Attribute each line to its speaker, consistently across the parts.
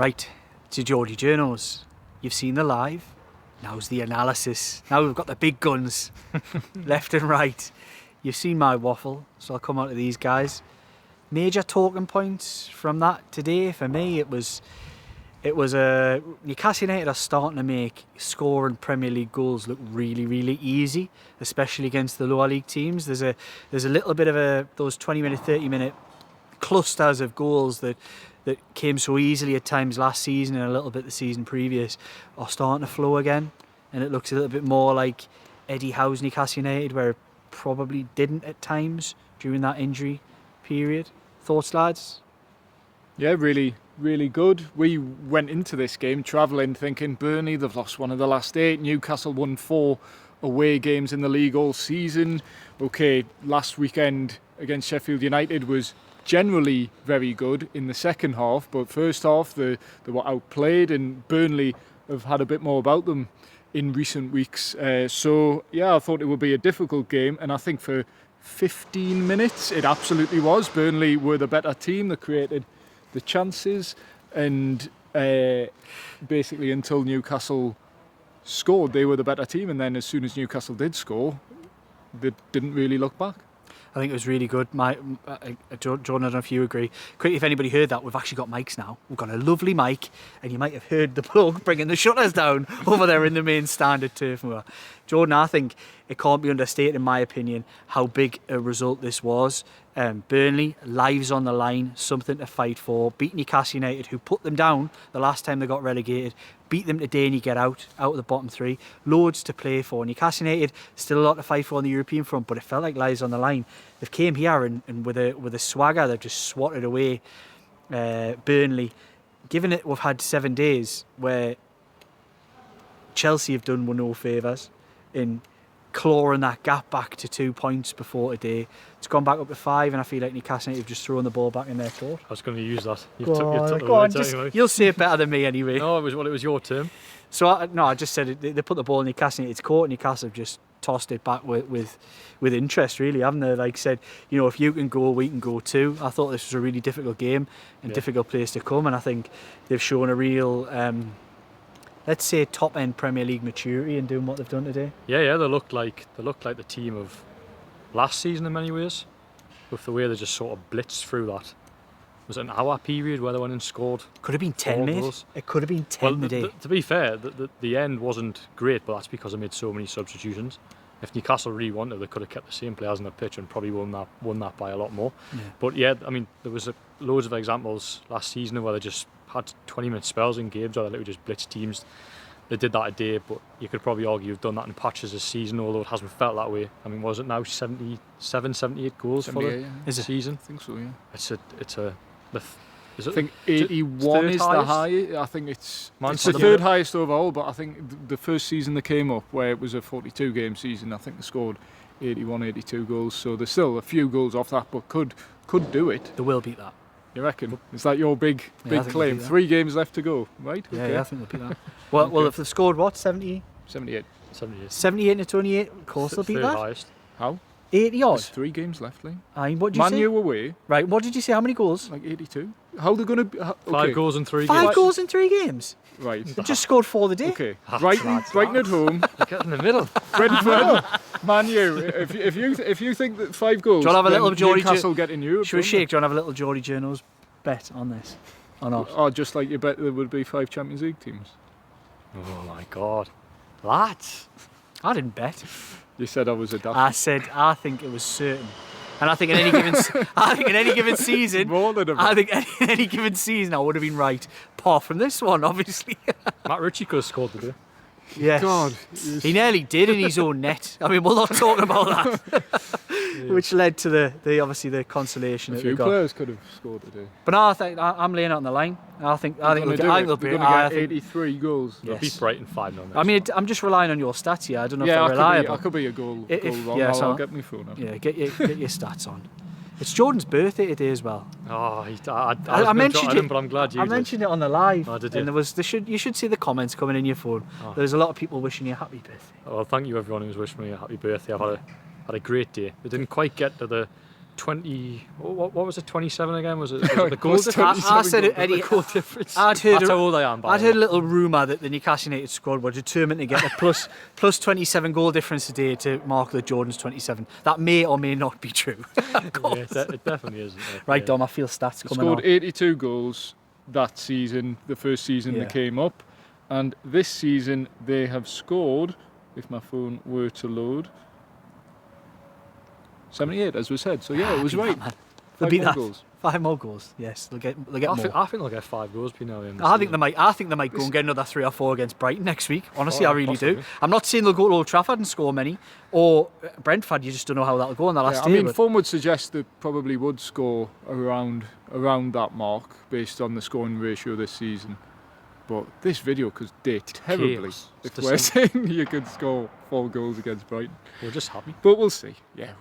Speaker 1: Right, to Geordie Journos. You've seen the live. Now's the analysis. Now we've got the big guns, left and right. You've seen my waffle, so I'll come on to these guys. Major talking points from that today for me. It was Newcastle United are starting to make scoring Premier League goals look really, really easy, especially against the lower league teams. There's a little bit of those 20-minute, 30-minute clusters of goals that came so easily at times last season and a little bit the season previous are starting to flow again, and it looks a little bit more like Eddie Howe's Newcastle United, where it probably didn't at times during that injury period. Thoughts, lads?
Speaker 2: Yeah, really, really good. We went into this game travelling thinking Burnley, they've lost one of the last 8. Newcastle won 4 away games in the league all season. Okay, last weekend against Sheffield United was generally very good in the second half, but first half they were outplayed, and Burnley have had a bit more about them in recent weeks. So yeah, I thought it would be a difficult game, and I think for 15 minutes it absolutely was. Burnley were the better team. They created the chances, and basically until Newcastle scored, they were the better team, and then as soon as Newcastle did score, they didn't really look back.
Speaker 1: I think it was really good. Jordan, I don't know if you agree. Quickly, if anybody heard that, we've actually got mics now. We've got a lovely mic, and you might have heard the bloke bringing the shutters down over there in the main stand at Turf Moor. Jordan, I think it can't be understated, in my opinion, how big a result this was. Burnley, lives on the line, something to fight for. Beat Newcastle United, who put them down the last time they got relegated. Beat them today and you get out of the bottom 3. Loads to play for. Newcastle United, still a lot to fight for on the European front, but it felt like lives on the line. They've came here and with a swagger, they've just swatted away Burnley. Given it, we've had 7 days where Chelsea have done one no favours in clawing that gap back to 2 points before today. It's gone back up to 5, and I feel like Newcastle United have just thrown the ball back in their court.
Speaker 3: I was going to use that.
Speaker 1: Go on, you'll say it better than me anyway.
Speaker 3: No, it was your term.
Speaker 1: So I just said they put the ball in Newcastle United's court, and Newcastle have just tossed it back with interest, really, haven't they? Like said, if you can go, we can go too. I thought this was a really difficult game and difficult place to come, and I think they've shown a real let's say top end Premier League maturity in doing what they've done today.
Speaker 3: Yeah, they looked like the team of last season in many ways, with the way they just sort of blitzed through that. Was it an hour period where they went and scored?
Speaker 1: Could have been 10, mate.
Speaker 3: Goals?
Speaker 1: It could have been 10 today.
Speaker 3: To be fair, the end wasn't great, but that's because they made so many substitutions. If Newcastle really wanted, they could have kept the same players on the pitch and probably won that by a lot more. Yeah. But yeah, I mean, there was loads of examples last season where they just had 20-minute spells in games where they literally just blitzed teams. They did that today, but you could probably argue you've done that in patches this season, although it hasn't felt that way. I mean, was it now 77, 78 goals for the season?
Speaker 2: I think so, yeah.
Speaker 3: I
Speaker 2: think 81 is the highest. I think it's the third highest overall, but I think the first season they came up, where it was a 42-game season, I think they scored 81, 82 goals. So there's still a few goals off that, but could do it.
Speaker 1: They will beat that.
Speaker 2: You reckon? Is that your big claim? 3 games left to go, right?
Speaker 1: Yeah, I think they'll beat that. Well, if they've scored what, 70?
Speaker 2: 78.
Speaker 1: 78 to 28, of course they'll beat that.
Speaker 3: Highest.
Speaker 2: How?
Speaker 1: 80 odd.
Speaker 2: There's 3 games left, Lee.
Speaker 1: What did you say?
Speaker 2: Man U away.
Speaker 1: Right, what did you say? How many goals?
Speaker 2: Like 82. How are they going to...
Speaker 3: 5 goals in 3
Speaker 1: games. 5 goals in 3 games?
Speaker 2: Right.
Speaker 1: They just scored 4 the day.
Speaker 2: Okay. Brighton at home.
Speaker 3: Get in the middle.
Speaker 2: Brentford. Man U. If you think that 5 goals,
Speaker 1: have a little
Speaker 2: Newcastle get in Europe.
Speaker 1: Should we shake? Do you want to have a little Geordie Journos bet on this? Or not?
Speaker 2: Or just like you bet there would be 5 Champions League teams.
Speaker 3: Oh my God. Lads.
Speaker 1: I didn't bet.
Speaker 2: You said I was a daft.
Speaker 1: I said I think it was certain, and I think in any given season,
Speaker 2: more than a bet.
Speaker 1: I think in any given season I would have been right. Apart from this one, obviously.
Speaker 3: Matt Ritchie could have scored today.
Speaker 1: Yes.
Speaker 2: God,
Speaker 1: he nearly did in his own net. I mean, we'll not talk about that. Which led to the consolation.
Speaker 2: A few players could have scored today.
Speaker 1: But no, I think I'm laying it on the line. I think they'll
Speaker 2: get 83 goals.
Speaker 3: They'll beat Brighton 5-0.
Speaker 1: I mean, I'm just relying on your stats here. I don't know if they're reliable.
Speaker 2: I could be a goal wrong. I'll get my phone up.
Speaker 1: Yeah, get your stats on. It's Jordan's birthday today as well.
Speaker 3: Oh, I mentioned it, but I'm glad you did.
Speaker 1: I mentioned it on the live.
Speaker 3: Oh, did you?
Speaker 1: And you should see the comments coming in your phone. Oh. There's a lot of people wishing you a happy birthday.
Speaker 3: Well, thank you everyone who's wishing me a happy birthday. I've had a great day. We didn't quite get to the 20. What was it? 27 again? Was it the goal
Speaker 2: was
Speaker 3: difference?
Speaker 2: 27
Speaker 1: I said it,
Speaker 2: goals.
Speaker 1: Eddie.
Speaker 3: The goal difference.
Speaker 1: I'd heard
Speaker 3: That's how old I am. by
Speaker 1: I'd
Speaker 3: the
Speaker 1: heard a
Speaker 3: way.
Speaker 1: little rumour that the Newcastle United squad were determined to get a plus 27 goal difference today to mark the Jordan's 27. That may or may not be true. Of course.
Speaker 3: Yeah, it definitely isn't.
Speaker 1: Right,
Speaker 3: yeah.
Speaker 1: Dom, I feel stats coming
Speaker 2: Scored
Speaker 1: on.
Speaker 2: 82 goals that season, the first season
Speaker 1: Yeah.
Speaker 2: they came up. And this season they have scored, if my phone were to load, 78, as we said. So yeah, it was right.
Speaker 1: They'll
Speaker 2: 5
Speaker 1: beat
Speaker 2: more
Speaker 1: that.
Speaker 2: goals.
Speaker 1: 5 more goals. Yes, they'll get
Speaker 3: I
Speaker 1: more.
Speaker 3: think they'll get 5 goals between now and then.
Speaker 1: I think they might go and get another 3 or 4 against Brighton next week. Honestly,
Speaker 3: Oh,
Speaker 1: I really do.
Speaker 3: possibly.
Speaker 1: I'm not saying they'll go to Old Trafford and score many, or Brentford. You just don't know how that'll go on the last
Speaker 2: I
Speaker 1: day.
Speaker 2: mean,
Speaker 1: but-
Speaker 2: form would suggest they probably would score around that mark based on the scoring ratio this season. But this video could date terribly
Speaker 3: Chaos.
Speaker 2: if
Speaker 3: It's
Speaker 2: we're saying you could score 4 goals against Brighton.
Speaker 3: We're just happy.
Speaker 2: But we'll see. Yeah,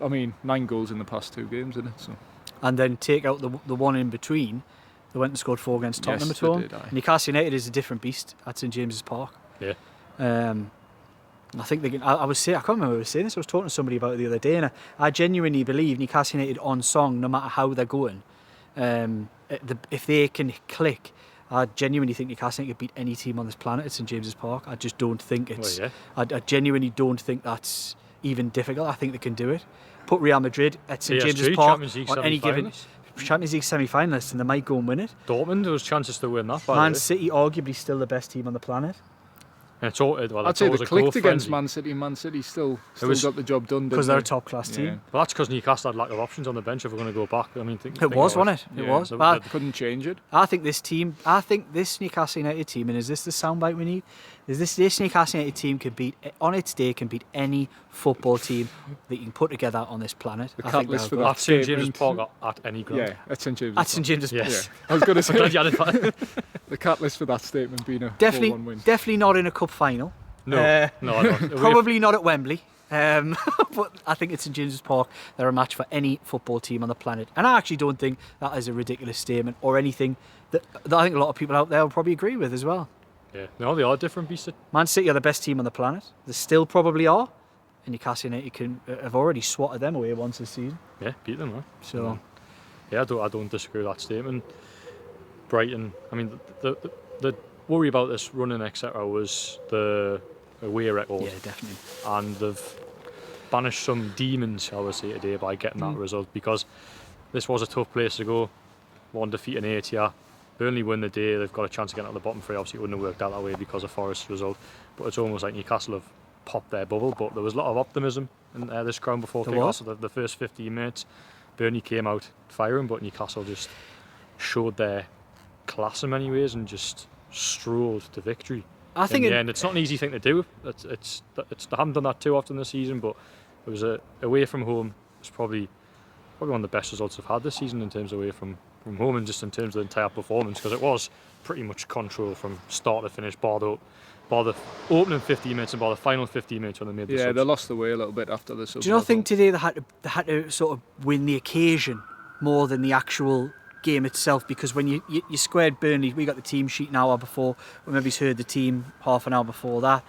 Speaker 2: 9 goals in the past 2 games, isn't it? So
Speaker 1: and then take out the one in between. They went and scored 4 against Tottenham
Speaker 2: Yes,
Speaker 1: at
Speaker 2: they
Speaker 1: home.
Speaker 2: did, aye.
Speaker 1: Newcastle United is a different beast at St James's Park.
Speaker 3: Yeah.
Speaker 1: I think they can. I was saying, I can't remember who was saying this. I was talking to somebody about it the other day, and I genuinely believe Newcastle United on song, no matter how they're going, if they can click, I genuinely think Newcastle United could beat any team on this planet at St James's Park. I just don't think it's.
Speaker 3: Well, yeah.
Speaker 1: I genuinely don't think that's even difficult. I think they can do it. Put Real Madrid at St James's
Speaker 3: PSG,
Speaker 1: Park
Speaker 3: Champions League
Speaker 1: on any given
Speaker 3: semi-finalists.
Speaker 1: Champions League semi-finalists, and they might go and win it.
Speaker 3: Dortmund, there was chances to win that. By
Speaker 1: Man
Speaker 3: the way.
Speaker 1: City, arguably still the best team on the planet.
Speaker 3: And it's all, well,
Speaker 2: I'd
Speaker 3: it's
Speaker 2: say they
Speaker 3: always a
Speaker 2: clicked
Speaker 3: goal
Speaker 2: against
Speaker 3: frenzy.
Speaker 2: Man City. Man City still
Speaker 3: was-
Speaker 2: got the job done.
Speaker 1: Because
Speaker 2: didn't
Speaker 1: they're a
Speaker 2: they?
Speaker 1: top-class team.
Speaker 2: Yeah.
Speaker 3: Well, that's because Newcastle had lack of options on the bench. If we're going to go back, I mean, think
Speaker 1: It was,
Speaker 3: about
Speaker 1: wasn't it? It
Speaker 2: Yeah,
Speaker 1: was.
Speaker 3: so
Speaker 1: But
Speaker 3: the-
Speaker 2: Couldn't change it.
Speaker 1: I think this Newcastle United team, and is this the soundbite we need? Is this Newcastle United team can beat on its day can beat any football team that you can put together on this planet.
Speaker 2: The
Speaker 1: I think
Speaker 2: catalyst
Speaker 1: they'll
Speaker 2: for
Speaker 1: go.
Speaker 2: that
Speaker 3: At St James's
Speaker 2: statement.
Speaker 3: Park at any ground.
Speaker 2: Yeah, at St James's.
Speaker 1: At St James's Park.
Speaker 3: Yes.
Speaker 2: I was going to
Speaker 3: I'm glad
Speaker 2: say
Speaker 3: you added that.
Speaker 2: the catalyst for that statement being a 4-1
Speaker 1: Definitely,
Speaker 2: win.
Speaker 1: definitely not in a cup final.
Speaker 3: No, no, not.
Speaker 1: Probably not at Wembley. But I think at St James's Park they're a match for any football team on the planet, and I actually don't think that is a ridiculous statement or anything that I think a lot of people out there will probably agree with as well.
Speaker 3: Yeah, no, they are different beasts.
Speaker 1: Man City are the best team on the planet. They still probably are, and Newcastle United have already swatted them away once this season.
Speaker 3: Yeah, beat them, man.
Speaker 1: So
Speaker 3: Yeah, I don't disagree with that statement. Brighton, I mean, the worry about this running, etc., was the away record.
Speaker 1: yeah, definitely.
Speaker 3: And they've banished some demons, shall we say, today by getting that result, because this was a tough place to go. 1 defeat in 8 here. Burnley win the day, they've got a chance of getting out of the bottom 3. Obviously it wouldn't have worked out that way because of Forest's result, but it's almost like Newcastle have popped their bubble. But there was a lot of optimism in this ground before
Speaker 1: There
Speaker 3: kick-off.
Speaker 1: was.
Speaker 3: So the first 15 minutes Burnley came out firing, but Newcastle just showed their class in many ways and just strolled to victory.
Speaker 1: I think
Speaker 3: in the end, it's not an easy thing to do. It's they haven't done that too often this season, but it was away from home. It's probably one of the best results I've had this season in terms of away from home, and just in terms of the entire performance, because it was pretty much control from start to finish, bar the opening 15 minutes and bar the final 15 minutes when they made the
Speaker 2: Yeah,
Speaker 3: subs.
Speaker 2: they lost the way a little bit after the subs.
Speaker 1: Do you not think today they had to sort of win the occasion more than the actual game itself? Because when you squared Burnley, we got the team sheet an hour before, or maybe heard the team half an hour before that.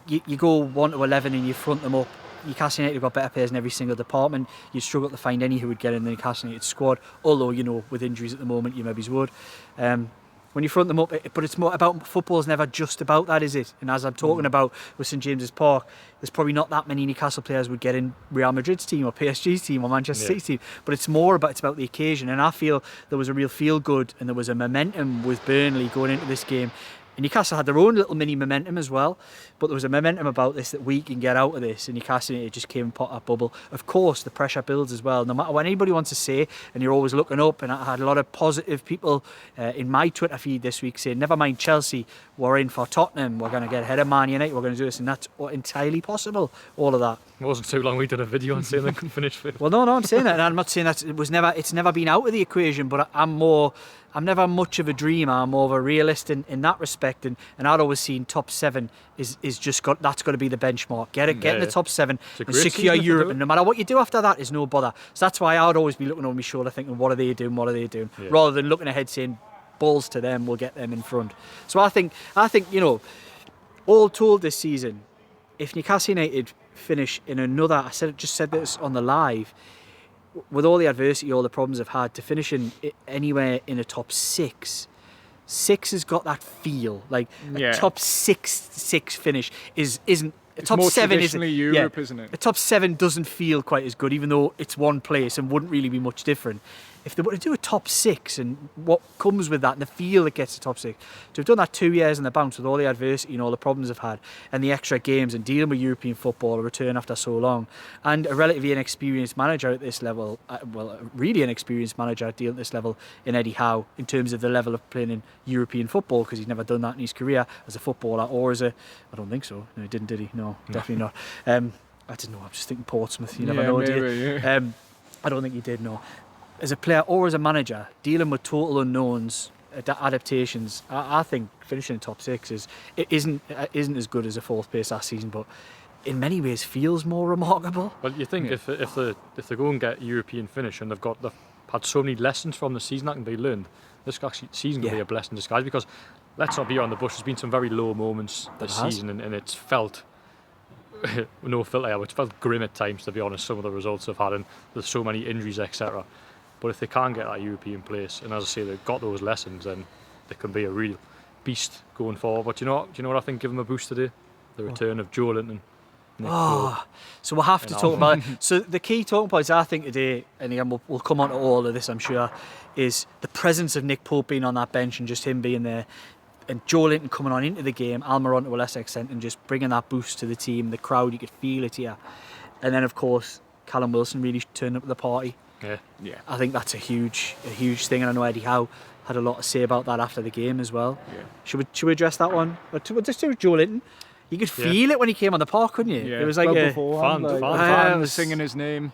Speaker 1: You go 1 to 11 and you front them up. Newcastle United have got better players in every single department. You'd struggle to find any who would get in the Newcastle United squad, although, you know, with injuries at the moment, you maybe would. When you front them up, but it's more about, football's never just about that, is it? And as I'm talking about with St James's Park, there's probably not that many Newcastle players would get in Real Madrid's team or PSG's team or Manchester City's team, but it's about the occasion. And I feel there was a real feel good and there was a momentum with Burnley going into this game. And Newcastle had their own little mini momentum as well, but there was a momentum about this that we can get out of this, and Newcastle United just came and popped that bubble. Of course, the pressure builds as well, no matter what anybody wants to say, and you're always looking up, and I had a lot of positive people in my Twitter feed this week saying, never mind Chelsea, we're in for Tottenham, we're going to get ahead of Man United, we're going to do this, and that's entirely possible, all of that.
Speaker 3: It wasn't too long we did a video on saying they couldn't finish fifth.
Speaker 1: Well, no, I'm saying that, and I'm not saying that it's never been out of the equation, but I'm never much of a dreamer. I'm more of a realist in that respect, and I'd always seen top 7 is just that's got to be the benchmark. Get in the top 7 and
Speaker 3: great
Speaker 1: secure
Speaker 3: season if they
Speaker 1: Europe,
Speaker 3: do it.
Speaker 1: and no matter what you do after that is no bother. So that's why I'd always be looking over my shoulder thinking, what are they doing,
Speaker 3: Yeah.
Speaker 1: rather than looking ahead saying, balls to them, we'll get them in front. So I think you know, all told this season, if Newcastle United finish in another, just said this on the live, with all the adversity, all the problems they've had, to finish anywhere in a top six has got that feel. Like
Speaker 2: Yeah.
Speaker 1: a top six finish isn't. A
Speaker 2: It's
Speaker 1: top
Speaker 2: more
Speaker 1: seven
Speaker 2: traditionally Europe, isn't it?
Speaker 1: A top 7 doesn't feel quite as good, even though it's one place and wouldn't really be much different. If they were to do a top 6 and what comes with that and the feel that gets to top 6, to have done that 2 years in the bounce with all the adversity and all the problems they've had and the extra games and dealing with European football, a return after so long, and a relatively inexperienced manager at this level, a really inexperienced manager dealing at this level in Eddie Howe in terms of the level of playing in European football, because he's never done that in his career as a footballer or as I don't think so. No, he didn't, did he? No, definitely not. I didn't know. I'm just thinking Portsmouth. You never know, do you?
Speaker 2: Yeah.
Speaker 1: I don't think he did, no. As a player or as a manager, dealing with total unknowns, adaptations, I think finishing in top 6 isn't as good as a 4th place last season, but in many ways feels more remarkable.
Speaker 3: Well, you think if they go and get European finish and they've had so many lessons from the season that can be learned, this season can be a blessing in disguise, because let's not be on the bush. There's been some very low moments this season, and it's felt no filter here, it's felt grim at times, to be honest. Some of the results they've had, and there's so many injuries, etc. But if they can get that European place, and as I say, they've got those lessons, then they can be a real beast going forward. But do you know what I think give them a boost today? The return of Joe Linton.
Speaker 1: So we'll have to talk about it. So the key talking points, I think, today, and again we'll come on to all of this, I'm sure, is the presence of Nick Pope being on that bench and just him being there, and Joe Linton coming on into the game, Almiron to a lesser extent, and just bringing that boost to the team, the crowd, you could feel it here. And then, of course, Callum Wilson really turning up at the party.
Speaker 3: Yeah.
Speaker 1: I think that's a huge thing, and I know Eddie Howe had a lot to say about that after the game as well.
Speaker 2: Yeah.
Speaker 1: Should we address that one? We'll just do Joe Linton. You could feel it when he came on the park, couldn't you?
Speaker 2: Yeah.
Speaker 1: It was like
Speaker 2: fans singing his name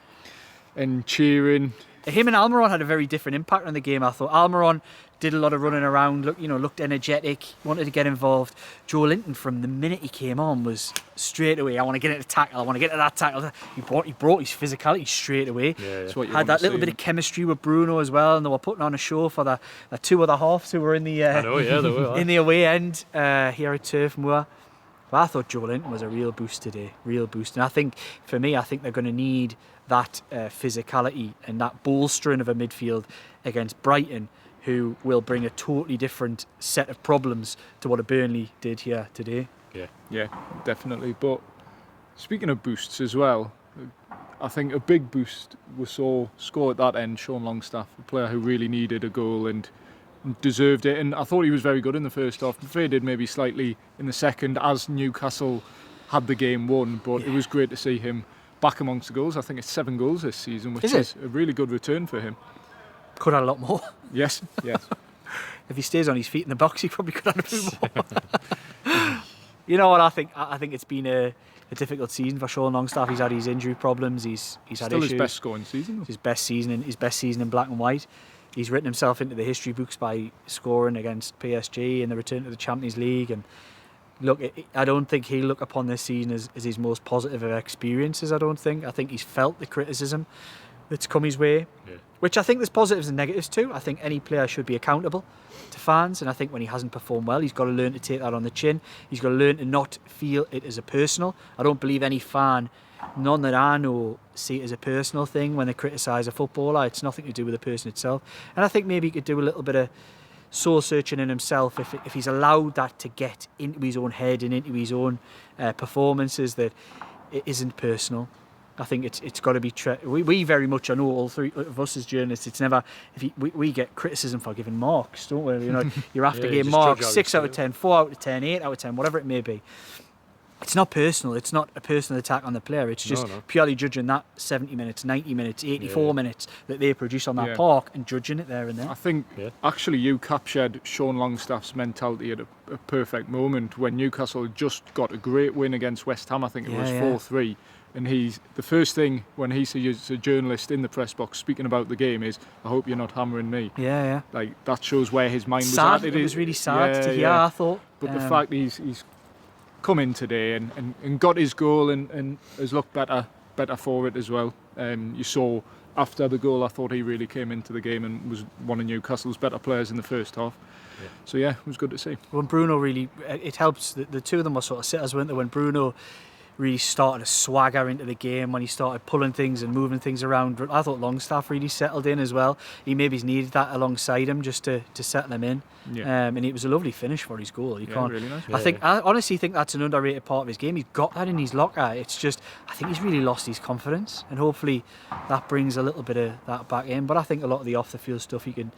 Speaker 2: and cheering.
Speaker 1: Him and Almiron had a very different impact on the game, I thought. Almiron did a lot of running around, looked energetic, wanted to get involved. Joe Linton, from the minute he came on, was straight away, I want to get into tackle, I want to get into that tackle. He brought his physicality straight away.
Speaker 2: That's what you
Speaker 1: had that little bit of chemistry with Bruno as well, and they were putting on a show for the 2 other halves who were in the
Speaker 3: I know, yeah, they were.
Speaker 1: in the away end here at Turf Moor. But I thought Joe Linton was a real boost today, and I think they're going to need that physicality and that bolstering of a midfield against Brighton, who will bring a totally different set of problems to what a Burnley did here today.
Speaker 2: Yeah, definitely. But speaking of boosts as well, I think a big boost we saw score at that end, Sean Longstaff, a player who really needed a goal and deserved it. And I thought he was very good in the first half. Faded maybe slightly in the second as Newcastle had the game won, but it was great to see him back amongst the goals. I think it's 7 goals this season, which is a really good return for him.
Speaker 1: Could have a lot more.
Speaker 2: Yes.
Speaker 1: If he stays on his feet in the box, he probably could have a few more. You know what, I think it's been a difficult season for Sean Longstaff. He's had his injury problems. He's had
Speaker 2: Still
Speaker 1: issues.
Speaker 2: his best scoring season.
Speaker 1: His best season in black and white. He's written himself into the history books by scoring against PSG in the return to the Champions League. And look, I don't think he'll look upon this season as his most positive of experiences. I think he's felt the criticism that's come his way, which I think there's positives and negatives too. I think any player should be accountable to fans, and I think when he hasn't performed well, he's got to learn to take that on the chin. He's got to learn to not feel it as a personal. I don't believe any fan, none that I know, see it as a personal thing when they criticise a footballer. It's nothing to do with the person itself. And I think maybe he could do a little bit of soul searching in himself if he's allowed that to get into his own head and into his own performances, that it isn't personal. I think it's got to be. We very much, I know all 3 of us as journalists, it's never. We get criticism for giving marks, don't we? You're after giving marks 6 out of 10, 4 out of 10, 8 out of 10, whatever it may be. It's not personal. It's not a personal attack on the player. It's just purely judging that 70 minutes, 90 minutes, 84 minutes that they produce on that park and judging it there and then.
Speaker 2: I think actually you captured Sean Longstaff's mentality at a perfect moment when Newcastle just got a great win against West Ham. I think it was 4-3. And the first thing when he sees a journalist in the press box speaking about the game is, I hope you're not hammering me.
Speaker 1: Yeah.
Speaker 2: Like, that shows where his mind was
Speaker 1: sad.
Speaker 2: at.
Speaker 1: It was really sad to hear, I thought.
Speaker 2: But the fact he's come in today and got his goal and has looked better for it as well. You saw after the goal, I thought he really came into the game and was one of Newcastle's better players in the first half. So it was good to see.
Speaker 1: When Bruno really, it helps, the 2 of them were sort of sitters, weren't they? When Bruno really started a swagger into the game when he started pulling things and moving things around. I thought Longstaff really settled in as well. He maybe needed that alongside him just to settle him in.
Speaker 2: Yeah.
Speaker 1: And it was a lovely finish for his goal.
Speaker 2: Really nice.
Speaker 1: I honestly think that's an underrated part of his game. He's got that in his locker. It's just, I think he's really lost his confidence, and hopefully that brings a little bit of that back in. But I think a lot of the off the field stuff he can,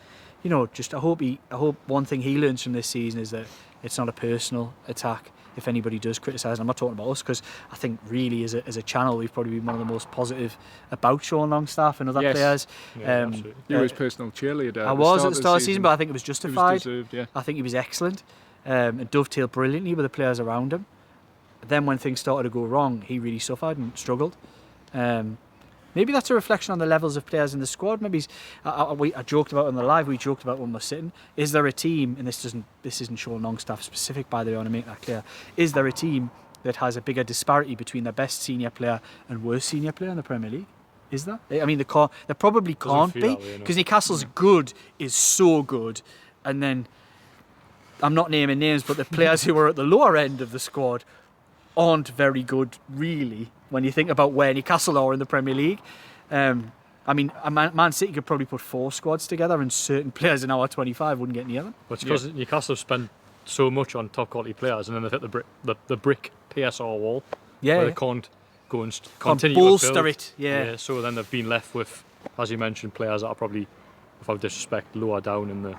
Speaker 1: I hope one thing he learns from this season is that it's not a personal attack. If anybody does criticise, I'm not talking about us, because I think really as a channel we've probably been one of the most positive about Sean Longstaff and other players.
Speaker 3: Yeah, absolutely.
Speaker 2: You were his personal cheerleader.
Speaker 1: I was at the start of the season, but I think it was justified.
Speaker 2: It was deserved, yeah.
Speaker 1: I think he was excellent and dovetailed brilliantly with the players around him. Then when things started to go wrong, he really suffered and struggled. Maybe that's a reflection on the levels of players in the squad. Maybe I joked about it on the live. We joked about when we're sitting. Is there a team? And this isn't Sean Longstaff specific, by the way. I want to make that clear. Is there a team that has a bigger disparity between their best senior player and worst senior player in the Premier League? Is there? I mean, there probably can't be, because Newcastle's good is so good, and then I'm not naming names, but the players who are at the lower end of the squad aren't very good, really, when you think about where Newcastle are in the Premier League. I mean, Man City could probably put 4 squads together, and certain players in our 25 wouldn't get near them.
Speaker 3: But it's because Newcastle have spent so much on top quality players, and then they've hit the brick PSR wall, where they can't go and continue
Speaker 1: bolster
Speaker 3: to build.
Speaker 1: it. Yeah.
Speaker 3: So then they've been left with, as you mentioned, players that are probably, without disrespect, lower down in the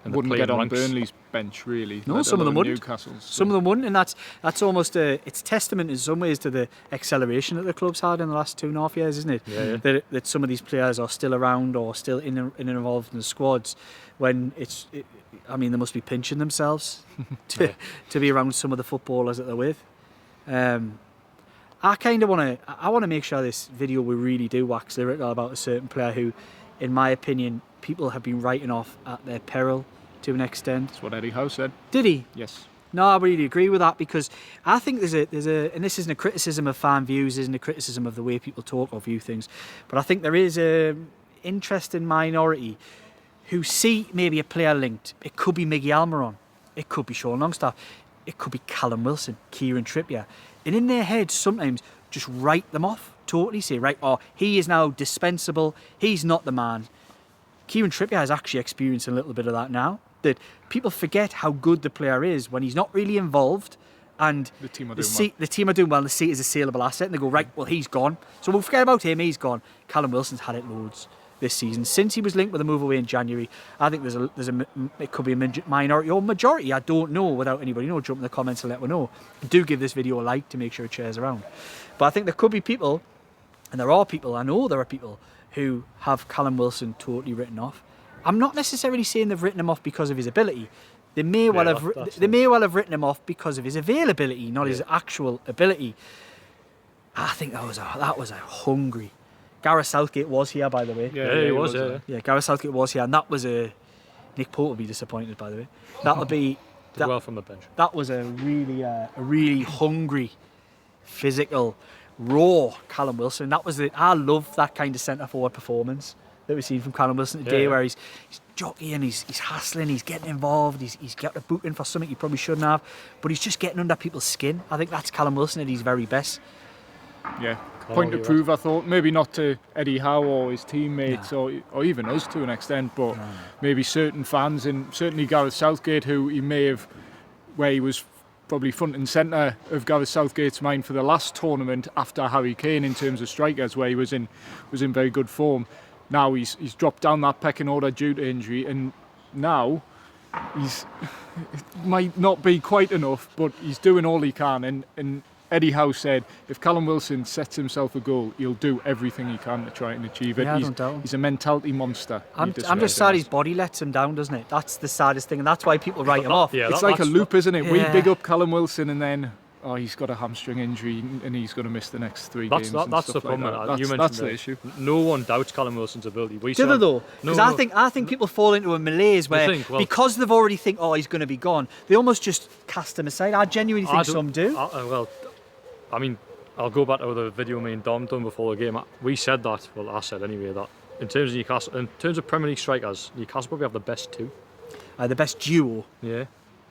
Speaker 2: wouldn't get on
Speaker 3: ranks.
Speaker 2: Burnley's bench, really.
Speaker 1: No, some of them wouldn't.
Speaker 2: Newcastle's,
Speaker 1: Some of them wouldn't, and that's almost it's testament in some ways to the acceleration that the club's had in the last 2.5 years, isn't it?
Speaker 3: Yeah.
Speaker 1: That some of these players are still around or still in and involved in the squads, when I mean, they must be pinching themselves to be around some of the footballers that they're with. I kind of want to make sure this video we really do wax lyrical about a certain player who, in my opinion, people have been writing off at their peril to an extent.
Speaker 2: That's what Eddie Howe said.
Speaker 1: Did he?
Speaker 2: Yes.
Speaker 1: No, I really agree with that, because I think there's a and this isn't a criticism of fan views, isn't a criticism of the way people talk or view things, but I think there is a interesting minority who see maybe a player linked. It could be Miggy Almiron, it could be Sean Longstaff, it could be Callum Wilson, Kieran Trippier, and in their heads sometimes just write them off totally. Say, right, he is now dispensable, he's not the man. Kieran Trippier has actually experienced a little bit of that now, that people forget how good the player is when he's not really involved, and
Speaker 2: the team are
Speaker 1: doing well, and they see it as a saleable asset, and they go, right, well, he's gone, so we'll forget about him, he's gone. Callum Wilson's had it loads this season since he was linked with a move away in January. I think it could be a minority or majority, I don't know, without anybody know. Jump in the comments and let me know. Do give this video a like to make sure it shares around. But I think there could be people, and there are people, I know there are people who have Callum Wilson totally written off. I'm not necessarily saying they've written him off because of his ability. They may well have written him off because of his availability, not his actual ability. I think that was a hungry. Gareth Southgate was here, by the way.
Speaker 3: Yeah, he was. Yeah,
Speaker 1: Gareth Southgate was here, and that was a. Nick Pope will be disappointed, by the way. That'll be.
Speaker 3: Did well from the bench.
Speaker 1: That was a really hungry, physical, raw Callum Wilson. That was I love that kind of centre forward performance that we've seen from Callum Wilson today, where he's jockeying, he's hassling, he's getting involved, he's got a boot in for something he probably shouldn't have, but he's just getting under people's skin. I think that's Callum Wilson at his very best.
Speaker 2: Yeah, point to prove, I thought. Maybe not to Eddie Howe or his teammates, or even us to an extent, but maybe certain fans, and certainly Gareth Southgate, who where he was probably front and centre of Gareth Southgate's mind for the last tournament after Harry Kane in terms of strikers, where he was in very good form. Now he's dropped down that pecking order due to injury, and now it might not be quite enough, but he's doing all he can. And Eddie Howe said, if Callum Wilson sets himself a goal, he'll do everything he can to try and achieve it.
Speaker 1: Yeah, I don't doubt him.
Speaker 2: He's a mentality monster.
Speaker 1: I'm just sad his body lets him down, doesn't it? That's the saddest thing, and that's why people write him off.
Speaker 3: Yeah,
Speaker 2: it's like a loop, isn't it?
Speaker 1: Yeah.
Speaker 2: We big up Callum Wilson, and then he's got a hamstring injury and he's going to miss the next 3 games.
Speaker 3: That's the problem.
Speaker 2: Like
Speaker 3: You mentioned
Speaker 2: that's the issue.
Speaker 3: No one doubts Callum Wilson's ability.
Speaker 1: Do they though? Because I think people fall into a malaise where because they've already think, he's going to be gone, they almost just cast him aside. I genuinely think some do.
Speaker 3: I mean, I'll go back to the video me and Dom done before the game. We said that. Well, I said anyway that in terms of Newcastle, in terms of Premier League strikers, Newcastle probably have the best 2.
Speaker 1: The best duo.
Speaker 3: Yeah.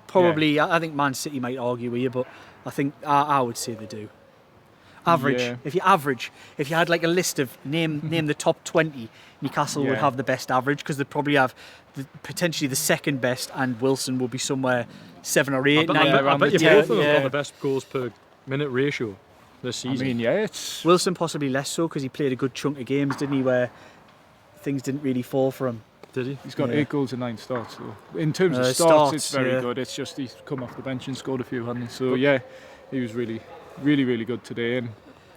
Speaker 1: Probably. Yeah. I think Man City might argue with you, but I think I would say they do. Average.
Speaker 2: Yeah.
Speaker 1: If you had like a list of name the top 20, Newcastle would
Speaker 2: Yeah.
Speaker 1: have the best average because they'd probably have potentially the second best, and Wilson would be somewhere 7 or 8.
Speaker 3: I
Speaker 1: nine.
Speaker 3: bet you
Speaker 1: Yeah,
Speaker 3: both of them
Speaker 1: yeah.
Speaker 3: got the best goals per minute ratio this
Speaker 2: I
Speaker 3: season.
Speaker 2: mean, yeah, it's
Speaker 1: Wilson possibly less so because he played a good chunk of games, didn't he, where things didn't really fall for him.
Speaker 3: Did he?
Speaker 2: he's got
Speaker 1: Yeah.
Speaker 2: 8 goals and 9 starts. So in terms of
Speaker 1: Starts,
Speaker 2: starts, it's very
Speaker 1: yeah.
Speaker 2: good. It's just he's come off the bench and scored a few, hasn't he? So yeah, he was really, really, really good today. And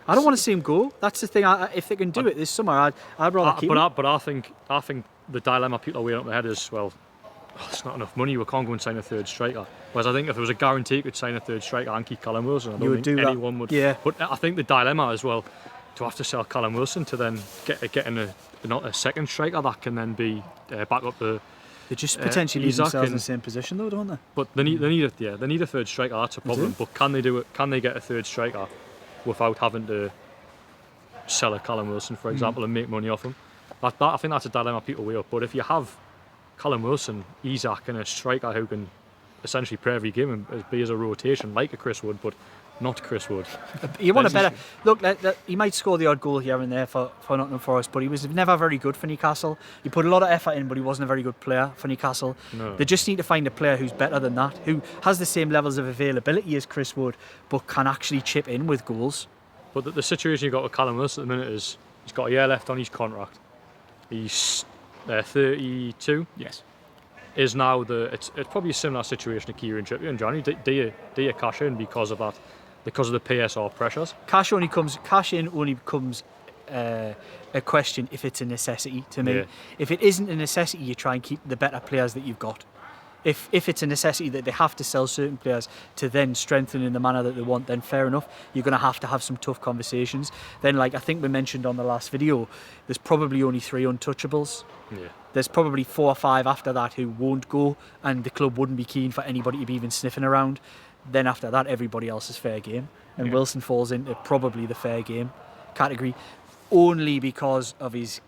Speaker 1: I don't want to see him go. That's the thing. If they can do it this summer, I'd rather keep him.
Speaker 3: But I think the dilemma people are weighing up their head is, well, it's not enough money. We can't go and sign a third striker. Whereas I think if there was a guarantee you could sign a third striker and keep Callum Wilson, I
Speaker 1: You
Speaker 3: don't
Speaker 1: would
Speaker 3: think
Speaker 1: do that.
Speaker 3: anyone would.
Speaker 1: Yeah.
Speaker 3: But I think the dilemma as well, to have to sell Callum Wilson to then get in a second striker that can then be back up the.
Speaker 1: They just potentially leave
Speaker 3: Isak
Speaker 1: themselves in
Speaker 3: and-
Speaker 1: the same position, though, don't they?
Speaker 3: But they need a third striker. That's a problem.
Speaker 1: do.
Speaker 3: But can they do it? Can they get a third striker without having to sell a Callum Wilson, for example, and make money off him? I think that's a dilemma people weigh up. But if you have Callum Wilson, Isak, and a striker who can essentially play every game and be as a rotation, like a Chris Wood, but not Chris Wood.
Speaker 1: You want a better look. He might score the odd goal here and there for Nottingham Forest, but he was never very good for Newcastle. He put a lot of effort in, but he wasn't a very good player for Newcastle.
Speaker 3: No.
Speaker 1: They just need to find a player who's better than that, who has the same levels of availability as Chris Wood, but can actually chip in with goals.
Speaker 3: But the situation you've got with Callum Wilson at the minute is he's got a year left on his contract. He's 32.
Speaker 2: yes,
Speaker 3: Is now it's probably a similar situation to Kieran Trippier and Johnny. Do you cash in because of that, because of the PSR pressures?
Speaker 1: Cash in only becomes a question if it's a necessity to me.
Speaker 3: Yeah.
Speaker 1: If it isn't a necessity, you try and keep the better players that you've got. If it's a necessity that they have to sell certain players to then strengthen in the manner that they want, then fair enough. You're going to have some tough conversations. Then, like I think we mentioned on the last video, there's probably only 3 untouchables.
Speaker 3: Yeah.
Speaker 1: There's probably 4 or 5 after that who won't go, and the club wouldn't be keen for anybody to be even sniffing around. Then after that, everybody else is fair game. And
Speaker 2: Yeah.
Speaker 1: Wilson falls into probably the fair game category, only because of his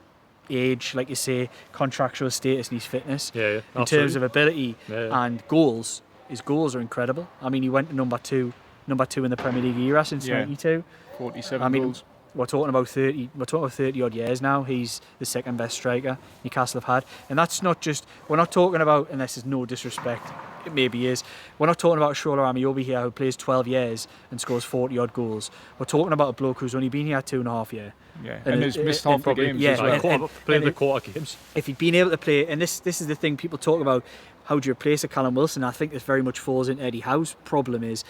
Speaker 1: age, like you say, contractual status and his fitness.
Speaker 3: Yeah.
Speaker 1: In terms of ability
Speaker 3: Yeah.
Speaker 1: and goals, his goals are incredible. I mean, he went to number two in the Premier League era since
Speaker 2: Yeah.
Speaker 1: '92.
Speaker 2: 47
Speaker 1: I mean,
Speaker 2: goals.
Speaker 1: we're talking about 30 odd years now. He's the second best striker Newcastle have had, and that's not just. We're not talking about, and this is no disrespect, it maybe is. We're not talking about Shola Amiobi here, who plays 12 years and scores 40 odd goals. We're talking about a bloke who's only been here 2.5 years.
Speaker 2: Yeah,
Speaker 1: and
Speaker 2: and has
Speaker 1: it-
Speaker 2: missed
Speaker 1: and
Speaker 2: half the
Speaker 1: probably-
Speaker 2: games
Speaker 1: yeah,
Speaker 2: as well.
Speaker 1: and-
Speaker 3: Playing the
Speaker 1: and-
Speaker 3: quarter games.
Speaker 1: If he'd been able to play, and this is the thing people talk about, how do you replace a Callum Wilson? I think this very much falls into Eddie Howe's problem is,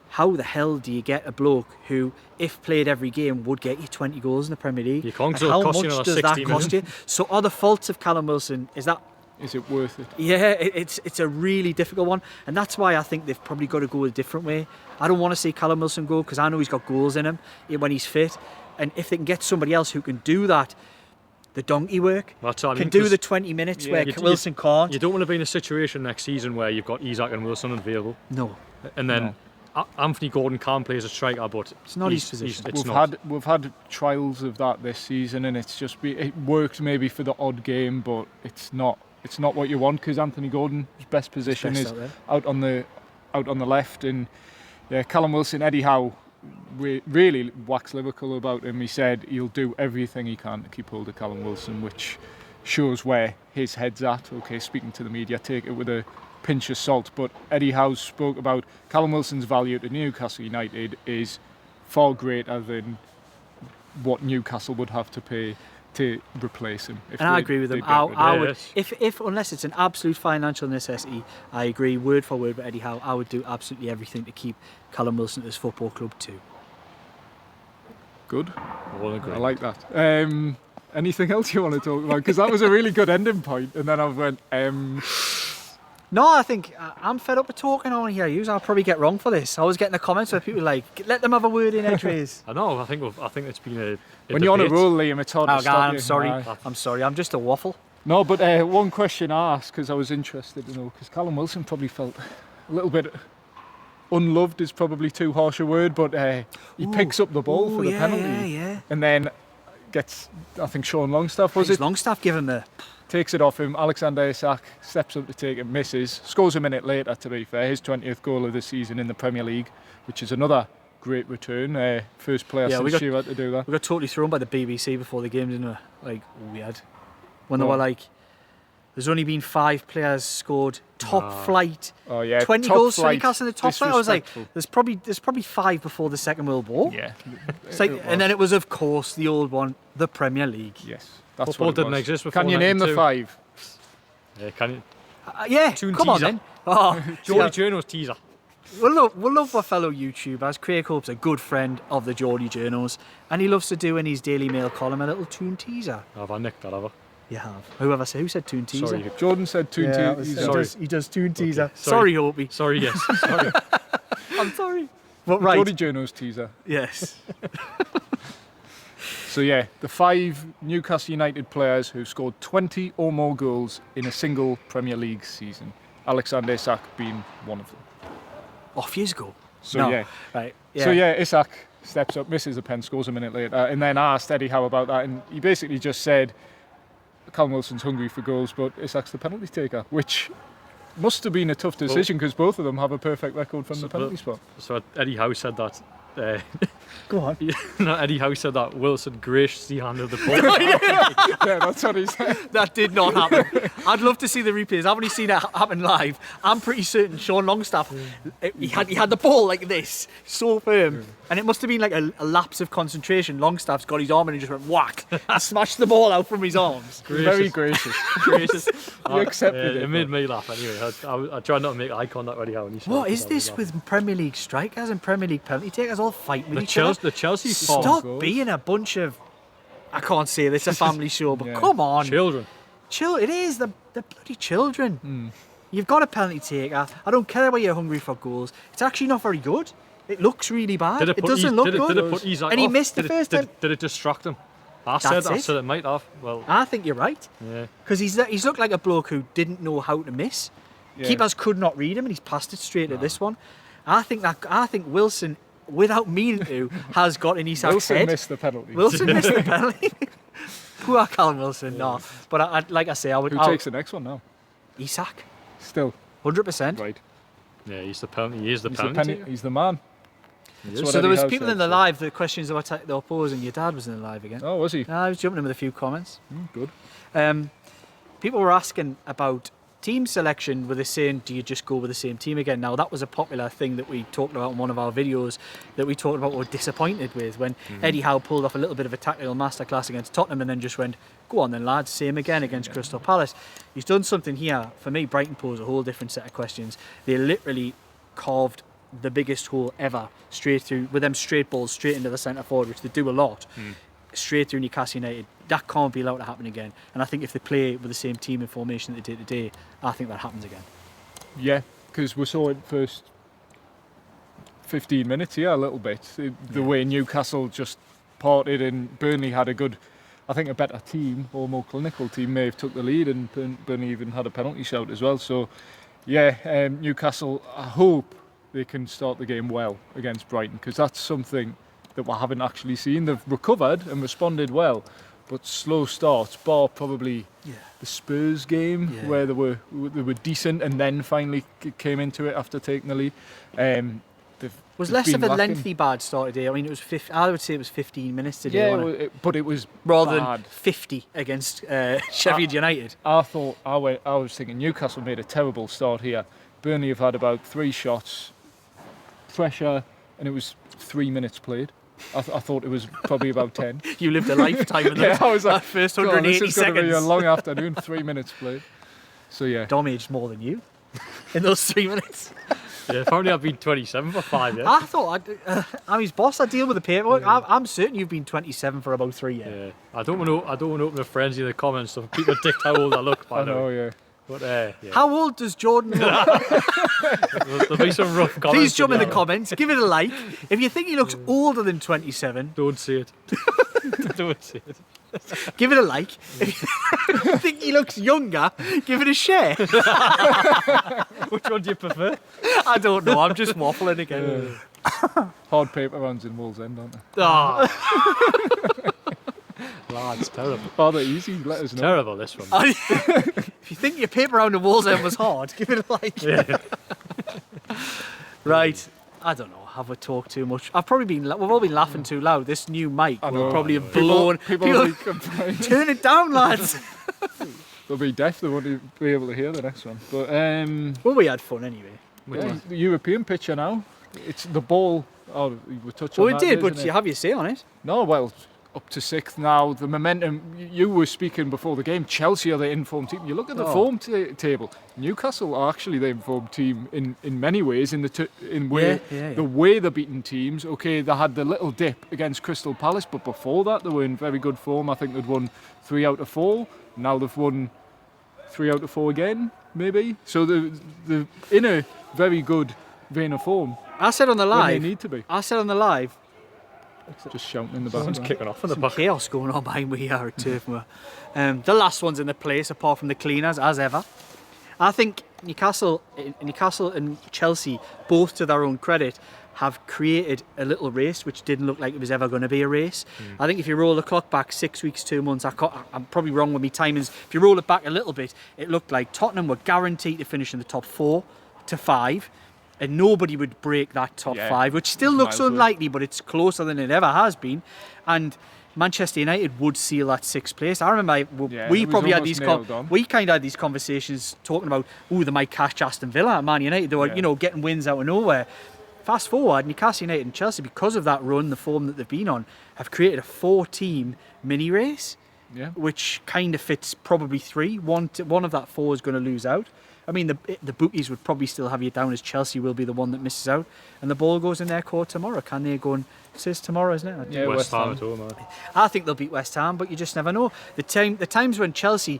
Speaker 1: how the hell do you get a bloke who, if played every game, would get you 20 goals in the Premier League?
Speaker 3: You can't,
Speaker 1: Like,
Speaker 3: so it
Speaker 1: how
Speaker 3: costs
Speaker 1: much
Speaker 3: you another
Speaker 1: does that
Speaker 3: 60
Speaker 1: cost you? So are the faults of Callum Wilson, is that,
Speaker 2: Is it worth it?
Speaker 1: yeah, it's a really difficult one, and that's why I think they've probably got to go a different way. I don't want to see Callum Wilson go, because I know he's got goals in him when he's fit, and if they can get somebody else who can do that, the donkey work,
Speaker 3: That's what I
Speaker 1: can
Speaker 3: mean,
Speaker 1: do
Speaker 3: 'cause
Speaker 1: the 20 minutes where
Speaker 3: you-
Speaker 1: Wilson can't.
Speaker 3: You don't want to be in a situation next season where you've got Isak and Wilson available,
Speaker 1: No,
Speaker 3: and then Anthony Gordon can play as a striker, but
Speaker 1: It's not his position.
Speaker 3: It's
Speaker 2: We've
Speaker 3: not.
Speaker 2: we've had trials of that this season, and it's just it worked maybe for the odd game, but it's not what you want, because Anthony Gordon's best position
Speaker 1: best
Speaker 2: is
Speaker 1: out there.
Speaker 2: out on the left, and yeah, Callum Wilson, Eddie Howe, we really waxed lyrical about him. He said he'll do everything he can to keep hold of Callum Wilson, which shows where his head's at. Okay, speaking to the media, take it with a pinch of salt, but Eddie Howe spoke about Callum Wilson's value to Newcastle United is far greater than what Newcastle would have to pay to replace him. If
Speaker 1: And I
Speaker 2: they-
Speaker 1: agree with
Speaker 2: they
Speaker 1: them.
Speaker 2: got rid of
Speaker 1: I
Speaker 2: him.
Speaker 1: would,
Speaker 3: Yes.
Speaker 1: if unless it's an absolute financial necessity, I agree word for word with Eddie Howe. I would do absolutely everything to keep Callum Wilson at this football club too.
Speaker 2: Good.
Speaker 3: All agree.
Speaker 2: I like that. Anything else you want to talk about? Because that was a really good ending point, and then I went,
Speaker 1: No, I think I'm fed up with talking. I want to hear you. I'll probably get wrong for this. I was getting the comments where people were like, let them have a word in edgeways.
Speaker 3: I know. I think it's been a
Speaker 2: when you're on a
Speaker 3: debate.
Speaker 2: roll, Liam, it's hard
Speaker 1: Oh,
Speaker 2: to
Speaker 1: God,
Speaker 2: stop
Speaker 1: I'm
Speaker 2: you.
Speaker 1: sorry.
Speaker 2: Aye.
Speaker 1: I'm sorry. I'm just a waffle.
Speaker 2: No, but one question I asked, because I was interested to know, because Callum Wilson probably felt a little bit unloved is probably too harsh a word, but he picks up the ball for the penalty,
Speaker 1: Yeah.
Speaker 2: and then gets, I think Sean Longstaff was
Speaker 1: His
Speaker 2: it,
Speaker 1: Longstaff give him the.
Speaker 2: takes it off him. Alexander Isak steps up to take it, misses, scores a minute later, to be fair, his 20th goal of the season in the Premier League, which is another great return. First player
Speaker 1: Yeah, we
Speaker 2: since
Speaker 1: got-
Speaker 2: Shearer to do that.
Speaker 1: We got totally thrown by the BBC before the game, didn't we? Like, weird. When they
Speaker 2: Well-
Speaker 1: were like, there's only been 5 players scored top flight,
Speaker 2: Oh yeah,
Speaker 1: 20
Speaker 2: top
Speaker 1: goals for
Speaker 2: flight,
Speaker 1: Newcastle in the top flight. I was like,
Speaker 2: disrespectful.
Speaker 1: there's probably 5 before the Second World War.
Speaker 2: Yeah.
Speaker 1: It's like, and then it was, of course, the old one, the Premier League.
Speaker 2: Yes, that's
Speaker 3: Football
Speaker 2: what it
Speaker 3: didn't
Speaker 2: was.
Speaker 3: exist before
Speaker 2: Can you name the
Speaker 3: 92?
Speaker 2: 5?
Speaker 3: Yeah, can you?
Speaker 1: Yeah,
Speaker 3: Toon
Speaker 1: come on
Speaker 3: teaser.
Speaker 1: then. Oh,
Speaker 3: Geordie Journos teaser.
Speaker 1: we'll love our fellow YouTubers. Craig Hope's a good friend of the Geordie Journos, and he loves to do in his Daily Mail column a little Toon teaser.
Speaker 3: Have I nicked that, have I?
Speaker 1: You have. Who said Toon teaser?
Speaker 3: Sorry.
Speaker 2: Jordan said Toon
Speaker 1: Yeah,
Speaker 2: teaser.
Speaker 1: he does Toon teaser.
Speaker 3: sorry.
Speaker 1: Sorry, Opie.
Speaker 3: Sorry, yes. Sorry.
Speaker 1: I'm sorry. But right.
Speaker 2: Geordie Journos teaser.
Speaker 1: Yes.
Speaker 2: So yeah, the 5 Newcastle United players who scored 20 or more goals in a single Premier League season. Alexander Isak being one of them.
Speaker 1: Off years ago.
Speaker 2: So
Speaker 1: No.
Speaker 2: yeah.
Speaker 1: Right. Yeah.
Speaker 2: So yeah, Isak steps up, misses a pen, scores a minute later, and then I asked Eddie Howe about that, and he basically just said, Callum Wilson's hungry for goals, but Isak's the penalty taker, which must have been a tough decision because both of them have a perfect record from the penalty spot.
Speaker 3: So Eddie Howe said that.
Speaker 1: Go on.
Speaker 3: No, Eddie Howe said that Wilson graciously handed the ball.
Speaker 2: Yeah, that's what he said.
Speaker 1: That did not happen. I'd love to see the replays. I've only seen it happen live. I'm pretty certain Sean Longstaff, he had the ball like this, so firm, and it must have been like a lapse of concentration. Longstaff's got his arm in and just went whack, and smashed the ball out from his arms.
Speaker 2: Very gracious.
Speaker 3: Gracious.
Speaker 2: You accepted
Speaker 3: It
Speaker 2: it.
Speaker 3: made me laugh anyway. I tried not to make eye contact with Eddie Howe. And he said
Speaker 1: What
Speaker 3: that
Speaker 1: is
Speaker 3: I was
Speaker 1: this
Speaker 3: laughing.
Speaker 1: with Premier League strikers and Premier League penalty takers all fighting with
Speaker 3: the
Speaker 1: each other?
Speaker 3: Chelsea
Speaker 2: Stop.
Speaker 3: farm
Speaker 1: Stop being a bunch of. I can't say this, a family show, but
Speaker 2: Yeah.
Speaker 1: come on.
Speaker 3: children?
Speaker 1: It is the bloody children. You've got a penalty taker. I don't care whether you're hungry for goals. It's actually not very good. It looks really bad. It doesn't look good.
Speaker 3: Did it put Isak
Speaker 1: And he
Speaker 3: off?
Speaker 1: missed the
Speaker 3: Did it-
Speaker 1: first
Speaker 3: did-
Speaker 1: time.
Speaker 3: Did it distract him? I
Speaker 1: That's
Speaker 3: said
Speaker 1: it.
Speaker 3: it might have. Well,
Speaker 1: I think you're right.
Speaker 3: yeah.
Speaker 1: Because he's looked like a bloke who didn't know how to miss.
Speaker 2: Yeah.
Speaker 1: Keepers could not read him, and he's passed it straight to this one. I think Wilson, without meaning to, has got in Isak's
Speaker 2: Wilson
Speaker 1: head.
Speaker 2: missed the penalty.
Speaker 1: Wilson missed the penalty. Poor Callum Wilson, no. But like I say, I would.
Speaker 2: Who takes the next one now?
Speaker 1: Isak,
Speaker 2: Still.
Speaker 1: 100%.
Speaker 2: Right.
Speaker 3: Yeah, he's the penalty. He is the
Speaker 2: He's the,
Speaker 3: penalty.
Speaker 2: he's the man. That's what
Speaker 1: So there
Speaker 2: Eddie
Speaker 1: was
Speaker 2: Howe
Speaker 1: people
Speaker 2: said,
Speaker 1: in the
Speaker 2: so-
Speaker 1: live. The questions they were posing. Your dad was in the live again.
Speaker 2: Oh, was he?
Speaker 1: I was jumping in with a few comments.
Speaker 2: Good.
Speaker 1: People were asking about team selection. Were they saying, do you just go with the same team again? Now, that was a popular thing that we talked about in one of our videos that we talked about what we're disappointed with when Eddie Howe pulled off a little bit of a tactical masterclass against Tottenham and then just went, go on then, lads, same again against Crystal Palace. He's done something here. For me, Brighton posed a whole different set of questions. They literally carved the biggest hole ever straight through, with them straight balls straight into the centre forward, which they do a lot. Straight through Newcastle United. That can't be allowed to happen again. And I think if they play with the same team and formation that they did today, I think that happens again.
Speaker 2: Yeah, because we saw it first 15 minutes, a little bit. The way Newcastle just parted and Burnley had a good, I think a better team or more clinical team may have took the lead, and Burnley even had a penalty shout as well. So, yeah, Newcastle, I hope they can start the game well against Brighton, because that's something that we haven't actually seen. They've recovered and responded well, but slow starts, bar probably the Spurs game where they were decent and then finally came into it after taking the lead.
Speaker 1: Was
Speaker 2: they've
Speaker 1: less
Speaker 2: been
Speaker 1: of a
Speaker 2: lacking.
Speaker 1: lengthy bad start today. I mean, I would say it was 15 minutes today,
Speaker 2: Yeah,
Speaker 1: wasn't it?
Speaker 2: but it was
Speaker 1: Rather
Speaker 2: bad.
Speaker 1: than 50 against Sheffield United.
Speaker 2: I was thinking Newcastle made a terrible start here. Burnley have had about 3 shots, pressure, and it was 3 minutes played. I thought it was probably about 10.
Speaker 1: You lived a lifetime in
Speaker 2: Yeah, I was like,
Speaker 1: that first
Speaker 2: God,
Speaker 1: 180
Speaker 2: this is going to be a
Speaker 1: seconds.
Speaker 2: long afternoon. 3 minutes played. So yeah,
Speaker 1: Dom aged more than you in those 3 minutes.
Speaker 3: Yeah, apparently I've been 27 for 5 years.
Speaker 1: I thought I'm his boss. I deal with the paperwork. I'm certain you've been 27 for about 3 years.
Speaker 3: Yeah, I don't want to open a frenzy in the comments so people predict how old I look by
Speaker 2: I know.
Speaker 3: now.
Speaker 2: Yeah,
Speaker 3: But yeah,
Speaker 1: How old does Jordan look?
Speaker 3: there'll be some rough comments.
Speaker 1: Please jump in the
Speaker 3: there.
Speaker 1: comments. Give it a like. If you think he looks older than 27,
Speaker 3: Don't say it. Don't say it.
Speaker 1: give it a like. If you think he looks younger, give it a share.
Speaker 3: Which one do you prefer?
Speaker 1: I don't know. I'm just waffling again.
Speaker 2: hard paper rounds in Wallsend, aren't they?
Speaker 3: Oh. Lads, terrible.
Speaker 2: Oh, they're easy. Let us know.
Speaker 3: Terrible, this one.
Speaker 1: If you think your paper round the walls end was hard, give it a like.
Speaker 3: Yeah.
Speaker 1: Right. I don't know. have we talked too much? We've all been laughing too loud. This new mic
Speaker 2: I
Speaker 1: will
Speaker 2: know.
Speaker 1: probably have blown.
Speaker 2: People will be complaining.
Speaker 1: Turn it down, lads.
Speaker 2: They'll be deaf. They won't be able to hear the next one. But
Speaker 1: Well, we had fun anyway.
Speaker 2: yeah, the European picture now. It's the ball. Oh, we touched on
Speaker 1: Well, we
Speaker 2: that,
Speaker 1: did,
Speaker 2: isn't
Speaker 1: but
Speaker 2: it?
Speaker 1: you have your say on it.
Speaker 2: No, well, up to 6th now. The momentum. You were speaking before the game. Chelsea are the informed team. You look at the form table. Newcastle are actually the informed team in many ways. The way they're beating teams. Okay, they had the little dip against Crystal Palace, but before that they were in very good form. I think they'd won 3 out of 4. Now they've won 3 out of 4 again, maybe. So they're in a very good vein of form.
Speaker 1: I said on the
Speaker 2: When
Speaker 1: live.
Speaker 2: they need to be.
Speaker 1: I said on the live.
Speaker 2: Just shouting in the
Speaker 3: Someone's
Speaker 2: background.
Speaker 3: kicking off in the
Speaker 1: Some
Speaker 3: back.
Speaker 1: chaos going on behind where you are at Turf Moor. The last one's in the place, apart from the cleaners, as ever. I think Newcastle and Chelsea, both to their own credit, have created a little race which didn't look like it was ever going to be a race. I think if you roll the clock back 6 weeks, 2 months, I'm probably wrong with my timings. If you roll it back a little bit, it looked like Tottenham were guaranteed to finish in the top 4 to 5. And nobody would break that top 5, which still looks
Speaker 2: miles away.
Speaker 1: unlikely, but it's closer than it ever has been. And Manchester United would seal that 6th place. I remember we
Speaker 2: it was
Speaker 1: probably had
Speaker 2: almost
Speaker 1: these
Speaker 2: nailed on.
Speaker 1: we kind of had these conversations talking about, they might catch Aston Villa at Man United. They were, getting wins out of nowhere. Fast forward, Newcastle United and Chelsea, because of that run, the form that they've been on, have created a 4-team mini race, which kind of fits probably 3. One of that 4 is going to lose out. I mean, the bookies would probably still have you down as Chelsea will be the one that misses out, and the ball goes in their court tomorrow. Can they go and it is tomorrow, isn't it?
Speaker 2: Yeah,
Speaker 3: West Ham
Speaker 2: Ham.
Speaker 3: at home, man.
Speaker 1: I think they'll beat West Ham, but you just never know. The times when Chelsea,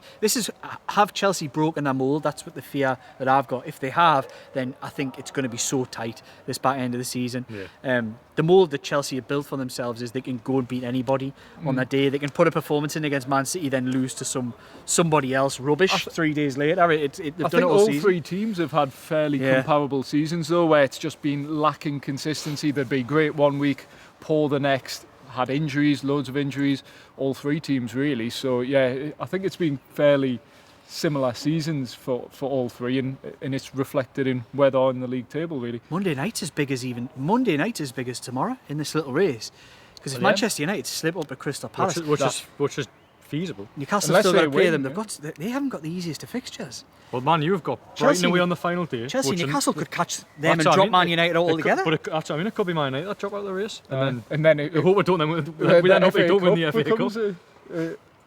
Speaker 1: have Chelsea broken their mould? That's what the fear that I've got. If they have, then I think it's going to be so tight this back end of the season.
Speaker 3: Yeah.
Speaker 1: The mould that Chelsea have built for themselves is they can go and beat anybody on their day. They can put a performance in against Man City, then lose to somebody else rubbish 3 days later. They've
Speaker 2: I
Speaker 1: done it
Speaker 2: think
Speaker 1: all
Speaker 2: all
Speaker 1: season.
Speaker 2: 3 teams have had fairly comparable seasons though, where it's just been lacking consistency. They'd be great one week, poor the next, had injuries, loads of injuries, all 3 teams really. So yeah, I think it's been fairly similar seasons for all 3, and it's reflected in where they are in the league table really.
Speaker 1: Monday night's as big as tomorrow in this little race. Because if
Speaker 2: Well, yeah.
Speaker 1: Manchester United slip up at Crystal Palace,
Speaker 3: Which is feasible.
Speaker 1: Newcastle
Speaker 2: Unless
Speaker 1: still got
Speaker 2: they
Speaker 1: to play
Speaker 2: win,
Speaker 1: them.
Speaker 2: yeah.
Speaker 1: They haven't got the easiest of fixtures.
Speaker 3: Well, Man, you've got
Speaker 1: Chelsea-
Speaker 3: Brighton away on the final day.
Speaker 1: Chelsea and
Speaker 3: which
Speaker 1: Newcastle could catch them
Speaker 3: That's
Speaker 1: and
Speaker 3: what I
Speaker 1: drop
Speaker 3: mean.
Speaker 1: Man United out altogether.
Speaker 3: But that's what I mean. It could be Man United that drop out of the race, and
Speaker 2: And then
Speaker 3: then
Speaker 2: it,
Speaker 3: we hope we don't. We then hope we don't win the FA Cup.
Speaker 2: becomes a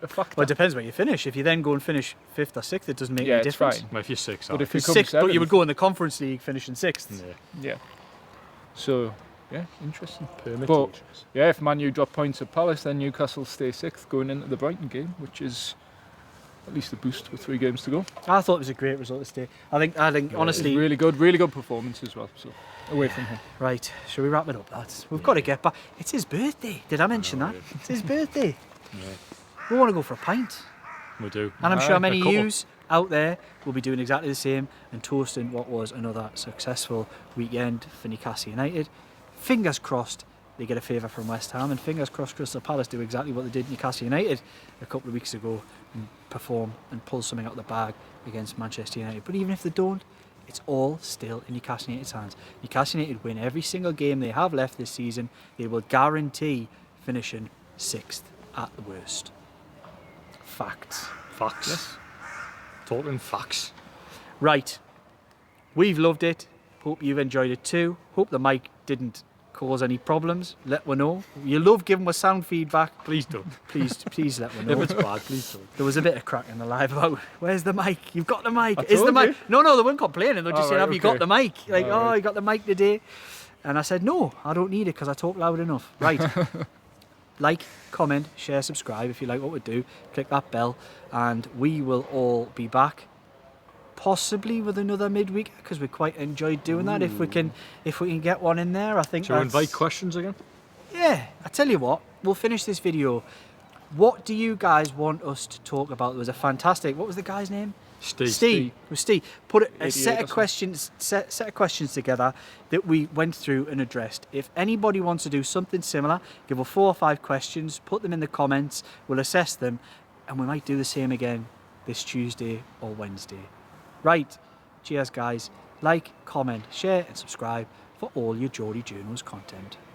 Speaker 2: factor.
Speaker 1: Well, it depends where you finish. If you then go and finish 5th or 6th, it doesn't make
Speaker 2: Yeah,
Speaker 1: any
Speaker 2: it's
Speaker 1: difference.
Speaker 2: fine.
Speaker 3: Well, if you're 6,
Speaker 2: But if you
Speaker 1: You're
Speaker 2: come
Speaker 1: 6th, but you
Speaker 2: 7th,
Speaker 1: would go in the Conference League finishing 6th.
Speaker 3: yeah,
Speaker 2: yeah. So yeah, interesting.
Speaker 3: permit.
Speaker 2: But yeah, if Man U drop points at Palace, then Newcastle stay 6th going into the Brighton game, which is at least a boost with 3 games to go.
Speaker 1: I thought it was a great result this day. I think honestly,
Speaker 2: It's really good performance as well. So away from home.
Speaker 1: right, shall we wrap it up, lads? We've got to get back. It's his birthday. Did I mention that? It's his birthday. We want to go for a pint.
Speaker 3: we do.
Speaker 1: And I'm sure many
Speaker 3: a
Speaker 1: of
Speaker 3: couple.
Speaker 1: yous out there will be doing exactly the same and toasting what was another successful weekend for Newcastle United. Fingers crossed they get a favour from West Ham, and fingers crossed Crystal Palace do exactly what they did Newcastle United a couple of weeks ago and perform and pull something out of the bag against Manchester United. But even if they don't, it's all still in Newcastle United's hands. Newcastle United win every single game they have left this season. They will guarantee finishing 6th at the worst. Facts.
Speaker 3: Facts. Talking facts.
Speaker 1: Right. We've loved it. Hope you've enjoyed it too. Hope the mic didn't cause any problems. Let me know. You love giving us sound feedback.
Speaker 3: Please don't.
Speaker 1: Please let me
Speaker 3: If
Speaker 1: know.
Speaker 3: it's bad, please don't.
Speaker 1: There was a bit of crack in the live about, where's the mic? You've got the mic.
Speaker 2: I
Speaker 1: Is the
Speaker 2: told
Speaker 1: mic?
Speaker 2: you.
Speaker 1: No, they weren't complaining. They were just
Speaker 2: Oh,
Speaker 1: saying,
Speaker 2: right,
Speaker 1: have you got
Speaker 2: okay.
Speaker 1: the mic? Like,
Speaker 2: Oh,
Speaker 1: oh,
Speaker 2: right.
Speaker 1: you got the mic today? And I said, no, I don't need it because I talk loud enough. Right. Like, comment, share, subscribe if you like what we do. Click that bell and we will all be back. Possibly with another midweek because we quite enjoyed doing that. If we can get one in there, I think.
Speaker 3: Shall we
Speaker 1: that's-
Speaker 3: invite questions again?
Speaker 1: Yeah, I tell you what, we'll finish this video. What do you guys want us to talk about? There was a fantastic. What was the guy's name?
Speaker 3: Steve.
Speaker 1: It was Steve. Put a
Speaker 2: 88
Speaker 1: set
Speaker 2: or
Speaker 1: of questions, set of questions together that we went through and addressed. If anybody wants to do something similar, give us 4 or 5 questions. Put them in the comments. We'll assess them, and we might do the same again this Tuesday or Wednesday. Right. Cheers, guys. Like, comment, share, and subscribe. for all your Geordie Journals content.